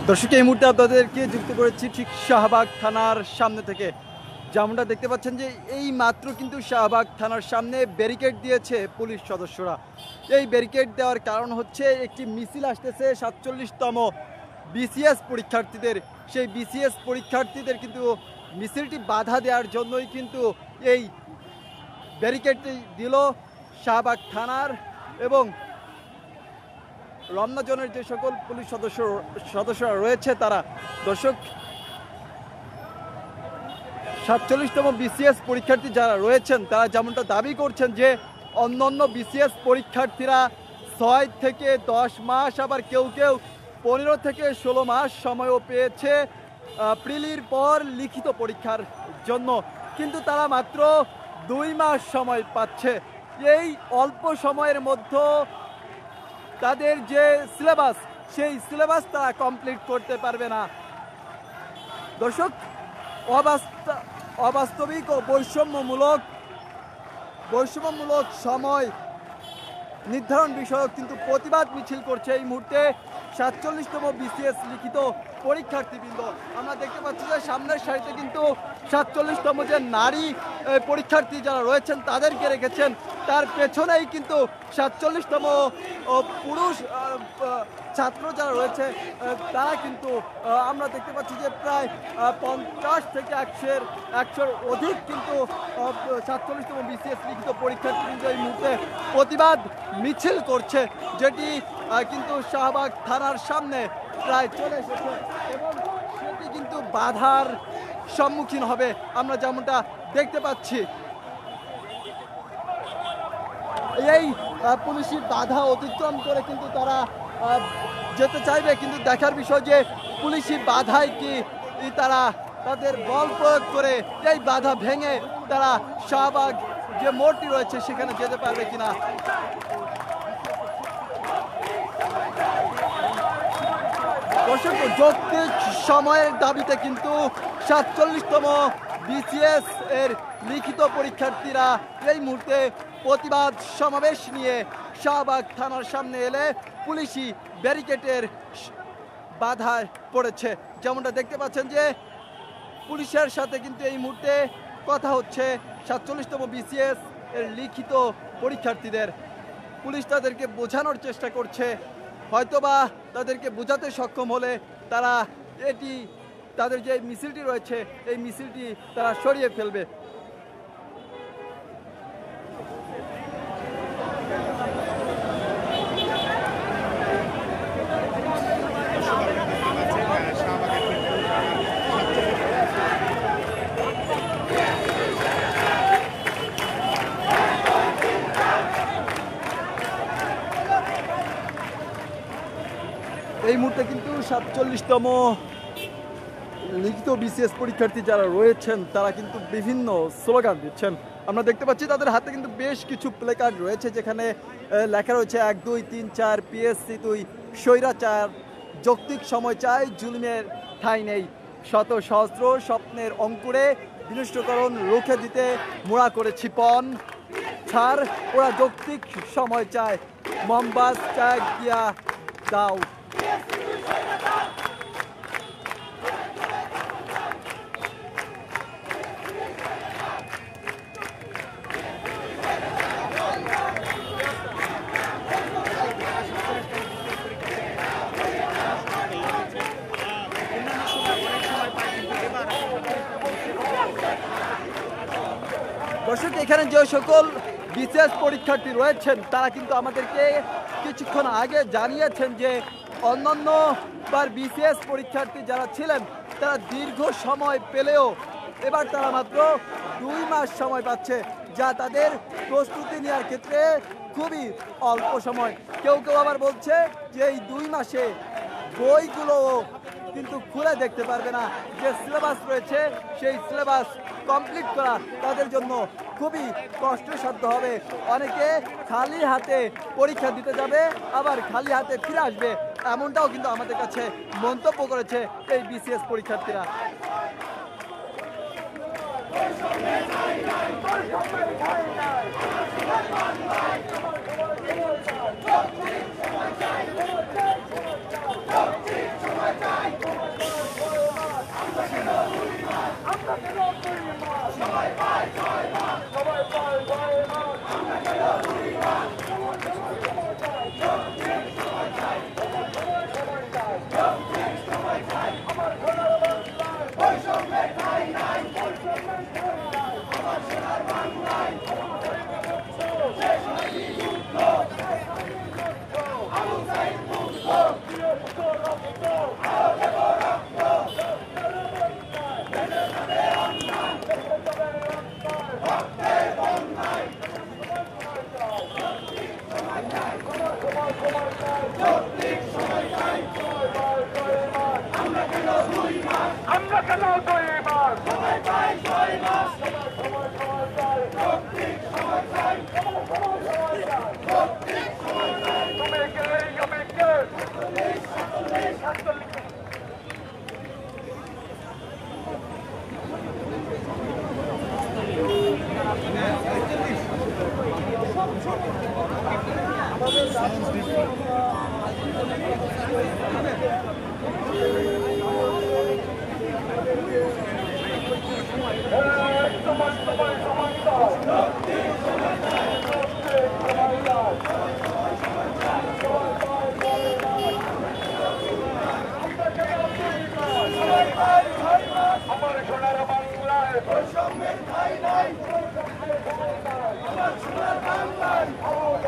দর্শক, এই মুহূর্তে আপনাদেরকে যুক্ত করেছি ঠিক শাহবাগ থানার সামনে থেকে। যেমনটা দেখতে পাচ্ছেন যে এই মাত্র কিন্তু শাহবাগ থানার সামনে ব্যারিকেড দিয়েছে পুলিশ সদস্যরা। এই ব্যারিকেড দেওয়ার কারণ হচ্ছে একটি মিছিল আসতেছে 47তম বিসিএস পরীক্ষার্থীদের। সেই বিসিএস পরীক্ষার্থীদের কিন্তু মিছিলটি বাধা দেওয়ার জন্যই কিন্তু এই ব্যারিকেডটি দিল শাহবাগ থানার এবং রমনা জোনের যে সকল পুলিশ সদস্যরা রয়েছে তারা। দর্শক, 47তম বিসিএস পরীক্ষার্থী যারা রয়েছেন তারা যেমনটা দাবি করছেন যে অন্যান্য বিসিএস পরীক্ষার্থীরা 6 থেকে 10 মাস, আবার কেউ কেউ 15 থেকে 16 মাস সময়ও পেয়েছে প্রিলির পর লিখিত পরীক্ষার জন্য, কিন্তু তারা মাত্র 2 মাস সময় পাচ্ছে। এই অল্প সময়ের মধ্যে তাদের যে সিলেবাস, সেই সিলেবাস তারা কমপ্লিট করতে পারবে না। দর্শক, অবাস্তবিক ও বৈষম্যমূলক সময় নির্ধারণ বিষয়ক কিন্তু প্রতিবাদ মিছিল করছে এই মুহূর্তে 47তম বিসিএস লিখিত পরীক্ষার্থীবৃন্দ। আমরা দেখতে পাচ্ছি যে সামনের সারিতে কিন্তু 47তম যে নারী পরীক্ষার্থী যারা রয়েছেন তাদেরকে রেখেছেন, তার পেছনেই কিন্তু 47তম পুরুষ ছাত্র যারা রয়েছে তারা কিন্তু আমরা দেখতে পাচ্ছি যে প্রায় 50 থেকে 100-এর অধিক কিন্তু 47তম বিসিএস লিখিত পরীক্ষার্থী কিন্তু এই মুহূর্তে প্রতিবাদ মিছিল করছে, যেটি কিন্তু শাহবাগ থানার সামনে প্রায় চলে এসেছে এবং সেটি কিন্তু বাধার সম্মুখীন হবে আমরা যেমনটা দেখতে পাচ্ছি। এই পুলিশি বাধা অতিক্রম করে কিন্তু তারা যেতে চাইবে, কিন্তু দেখার বিষয় যে পুলিশি বাধায় কি তারা তাদের বল প্রয়োগ করে এই বাধা ভেঙে তারা শাহবাগ যে মোড়টি রয়েছে সেখানে যেতে পারবে কিনা। দর্শক, যৌক্তিক সময়ের দাবিতে কিন্তু 47তম বিসিএস এর লিখিত পরীক্ষার্থীরা এই মুহূর্তে প্রতিবাদ সমাবেশ নিয়ে শাহবাগ থানার সামনে এলে পুলিশি ব্যারিকেডের বাধায় পড়েছে। যেমনটা দেখতে পাচ্ছেন যে পুলিশের সাথে কিন্তু এই মুহূর্তে কথা হচ্ছে 47তম বিসিএস এর লিখিত পরীক্ষার্থীদের। পুলিশ তাদেরকে বোঝানোর চেষ্টা করছে, হয়তোবা তাদেরকে বোঝাতে সক্ষম হলে তারা তাদের যে মিছিলটি রয়েছে এই মিছিলটি তারা সরিয়ে ফেলবে। এই মুহূর্তে কিন্তু 47তম লিখিত বিসিএস পরীক্ষার্থী যারা রয়েছেন তারা কিন্তু বিভিন্ন স্লোগান দিচ্ছেন। আমরা দেখতে পাচ্ছি তাদের হাতে কিন্তু বেশ কিছু প্লেকার্ড রয়েছে যেখানে লেখা রয়েছে 1, 2, 3, 4 পিএসসি 2 স্বৈরাচার, যৌক্তিক সময় চাই, জুলুমের ঠাঁই নেই, শত সহস্র স্বপ্নের অঙ্কুরে বিনষ্টকরণ রুখে দিতে মোড়া করে ছিপন ছাড়, ওরা যৌক্তিক সময় চায়, মোমবাস চায় দিয়া দাও। দর্শক, এখানে যে সকল বিসিএস পরীক্ষার্থী রয়েছেন তারা কিন্তু আমাদেরকে কিছুক্ষণ আগে জানিয়েছেন যে অন্যান্য বার বিসিএস পরীক্ষার্থী যারা ছিলেন তারা দীর্ঘ সময় পেলেও এবার তারা মাত্র 2 মাস সময় পাচ্ছে, যা তাদের প্রস্তুতি নেওয়ার ক্ষেত্রে খুবই অল্প সময়। কেউ কেউ আবার বলছে যে এই 2 মাসে বইগুলো কিন্তু খুলে দেখতে পারবে না, যে সিলেবাস রয়েছে সেই সিলেবাস কমপ্লিট করা তাদের জন্য খুবই কষ্টসাধ্য হবে। অনেকে খালি হাতে পরীক্ষা দিতে যাবে, আবার খালি হাতে ফিরে আসবে, এমনটাও কিন্তু আমাদের কাছে মন্তব্য করেছে এই বিসিএস পরীক্ষার্থীরা। আমরা কেন 2 মাস আমার সোনার বাংলায় বৈষম্যের ঠাঁই নাই আমার সোনার বাংলায় আমার